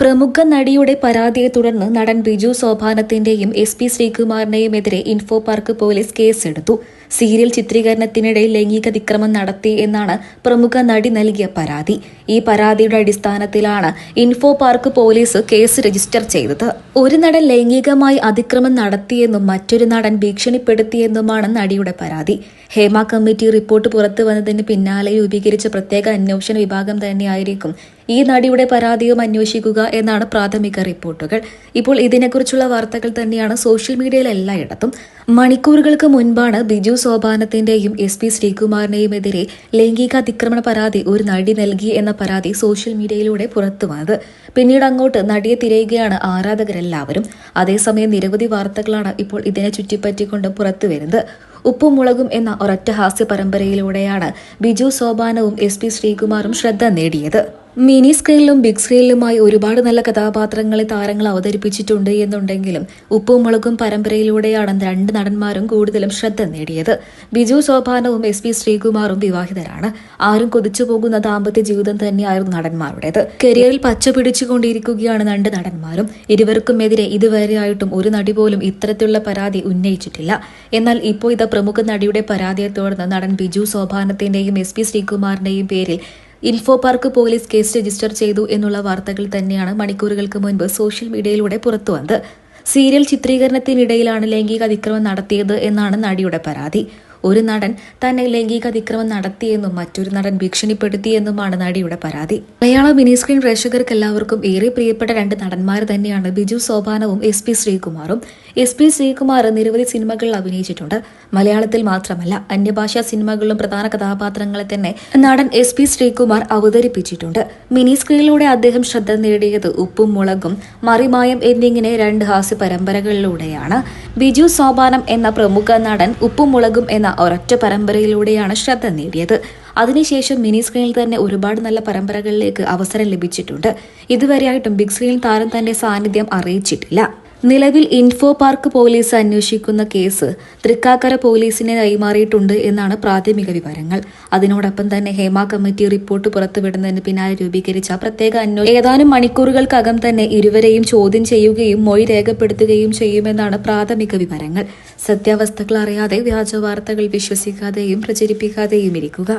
പ്രമുഖ നടിയുടെ പരാതിയെ തുടർന്ന് നടൻ ബിജു സോപാനത്തിന്റെയും SP ശ്രീകുമാറിന്റെയും എതിരെ ഇൻഫോ പാർക്ക് പോലീസ് കേസെടുത്തു. സീരിയൽ ചിത്രീകരണത്തിനിടയിൽ ലൈംഗികാതിക്രമം നടത്തി എന്നാണ് പ്രമുഖ നടി നൽകിയ പരാതി. ഈ പരാതിയുടെ അടിസ്ഥാനത്തിലാണ് info park police case register ചെയ്തത്. ഒരു നടൻ ലൈംഗികമായി അതിക്രമം നടത്തിയെന്നും മറ്റൊരു നടൻ ഭീഷണിപ്പെടുത്തിയെന്നുമാണ് നടിയുടെ പരാതി. ഹേമ കമ്മിറ്റി റിപ്പോർട്ട് പുറത്തുവന്നതിന് പിന്നാലെ രൂപീകരിച്ച പ്രത്യേക അന്വേഷണ വിഭാഗം തന്നെയായിരിക്കും ഈ നടിയുടെ പരാതിയും അന്വേഷിക്കുക എന്നാണ് പ്രാഥമിക റിപ്പോർട്ടുകൾ. ഇപ്പോൾ ഇതിനെക്കുറിച്ചുള്ള വാർത്തകൾ തന്നെയാണ് സോഷ്യൽ മീഡിയയിൽ എല്ലായിടത്തും. മണിക്കൂറുകൾക്ക് മുൻപാണ് ബിജു സോപാനത്തിന്റെയും SP ശ്രീകുമാറിന്റെയും എതിരെ ലൈംഗികാതിക്രമണ പരാതി ഒരു നടി നൽകി എന്ന പരാതി സോഷ്യൽ മീഡിയയിലൂടെ പുറത്തു വന്നത്. പിന്നീട് അങ്ങോട്ട് നടിയെ തിരയുകയാണ് ആരാധകരെല്ലാവരും. അതേസമയം നിരവധി വാർത്തകളാണ് ഇപ്പോൾ ഇതിനെ ചുറ്റിപ്പറ്റിക്കൊണ്ട് പുറത്തു വരുന്നത്. ഉപ്പും മുളകും എന്ന ഒരൊറ്റ ഹാസ്യ പരമ്പരയിലൂടെയാണ് ബിജു സോപാനവും SP ശ്രീകുമാറും ശ്രദ്ധ നേടിയത്. മിനി സ്ക്രീനിലും ബിഗ് സ്ക്രീനിലുമായി ഒരുപാട് നല്ല കഥാപാത്രങ്ങളെ താരങ്ങൾ അവതരിപ്പിച്ചിട്ടുണ്ട് എന്നുണ്ടെങ്കിലും ഉപ്പും മുളകും പരമ്പരയിലൂടെയാണ് രണ്ട് നടന്മാരും കൂടുതലും ശ്രദ്ധ നേടിയത്. ബിജു സോപാനവും SP ശ്രീകുമാറും വിവാഹിതരാണ്. ആരും കൊതിച്ചു പോകുന്ന ദാമ്പത്യ ജീവിതം തന്നെയായിരുന്നു നടന്മാരുടേത്. കരിയറിൽ പച്ച പിടിച്ചുകൊണ്ടിരിക്കുകയാണ് രണ്ട് നടന്മാരും. ഇരുവർക്കുമെതിരെ ഇതുവരെയായിട്ടും ഒരു നടി പോലും ഇത്തരത്തിലുള്ള പരാതി ഉന്നയിച്ചിട്ടില്ല. എന്നാൽ ഇപ്പോൾ ഇത് പ്രമുഖ നടിയുടെ പരാതിയെ തുടർന്ന് നടൻ ബിജു സോപാനത്തിന്റെയും SP ശ്രീകുമാറിന്റെയും പേരിൽ info park police case register ചെയ്തു എന്നുള്ള വാർത്തകൾ തന്നെയാണ് മണിക്കൂറുകൾക്ക് മുൻപ് സോഷ്യൽ മീഡിയയിലൂടെ പുറത്തുവന്നത്. സീരിയൽ ചിത്രീകരണത്തിനിടയിലാണ് ലൈംഗിക അതിക്രമം നടത്തിയത് എന്നാണ് നടിയുടെ പരാതി. ഒരു നടൻ തന്നെ ലൈംഗിക അതിക്രമം നടത്തിയെന്നും മറ്റൊരു നടൻ ഭീഷണിപ്പെടുത്തിയെന്നുമാണ് നടിയുടെ പരാതി. മലയാള മിനി സ്ക്രീൻ പ്രേക്ഷകർക്ക് എല്ലാവർക്കും ഏറെ പ്രിയപ്പെട്ട രണ്ട് നടന്മാർ തന്നെയാണ് ബിജു സോപാനവും SP ശ്രീകുമാറും. SP ശ്രീകുമാർ നിരവധി സിനിമകളിൽ അഭിനയിച്ചിട്ടുണ്ട്. മലയാളത്തിൽ മാത്രമല്ല അന്യഭാഷാ സിനിമകളിലും പ്രധാന കഥാപാത്രങ്ങളെ തന്നെ നടൻ SP ശ്രീകുമാർ അവതരിപ്പിച്ചിട്ടുണ്ട്. മിനി സ്ക്രീനിലൂടെ അദ്ദേഹം ശ്രദ്ധ നേടിയത് ഉപ്പും മുളകും, മറിമായം എന്നിങ്ങനെ രണ്ട് ഹാസ്യ പരമ്പരകളിലൂടെയാണ്. ബിജു സോപാനം എന്ന പ്രമുഖ നടൻ ഉപ്പും മുളകും എന്ന ഒരൊറ്റ പരമ്പരയിലൂടെയാണ് ശ്രദ്ധ നേടിയത്. അതിനുശേഷം മിനി സ്ക്രീനിൽ തന്നെ ഒരുപാട് നല്ല പരമ്പരകളിലേക്ക് അവസരം ലഭിച്ചിട്ടുണ്ട്. ഇതുവരെയായിട്ടും ബിഗ് സ്ക്രീനിൽ താരം തന്റെ സാന്നിധ്യം അറിയിച്ചിട്ടില്ല. നിലവിൽ ഇൻഫോ പാർക്ക് പോലീസ് അന്വേഷിക്കുന്ന കേസ് തൃക്കാക്കര പോലീസിനെ കൈമാറിയിട്ടുണ്ട് എന്നാണ് പ്രാഥമിക വിവരങ്ങൾ. അതിനോടൊപ്പം തന്നെ ഹേമ കമ്മിറ്റി റിപ്പോർട്ട് പുറത്തുവിടുന്നതിന് പിന്നാലെ രൂപീകരിച്ച പ്രത്യേക അന്വേഷണം ഏതാനും മണിക്കൂറുകൾക്കകം തന്നെ ഇരുവരെയും ചോദ്യം ചെയ്യുകയും മൊഴി രേഖപ്പെടുത്തുകയും ചെയ്യുമെന്നാണ് പ്രാഥമിക വിവരങ്ങൾ. സത്യാവസ്ഥകൾ അറിയാതെ വ്യാജ വാർത്തകൾ വിശ്വസിക്കാതെയും പ്രചരിപ്പിക്കാതെയും ഇരിക്കുക.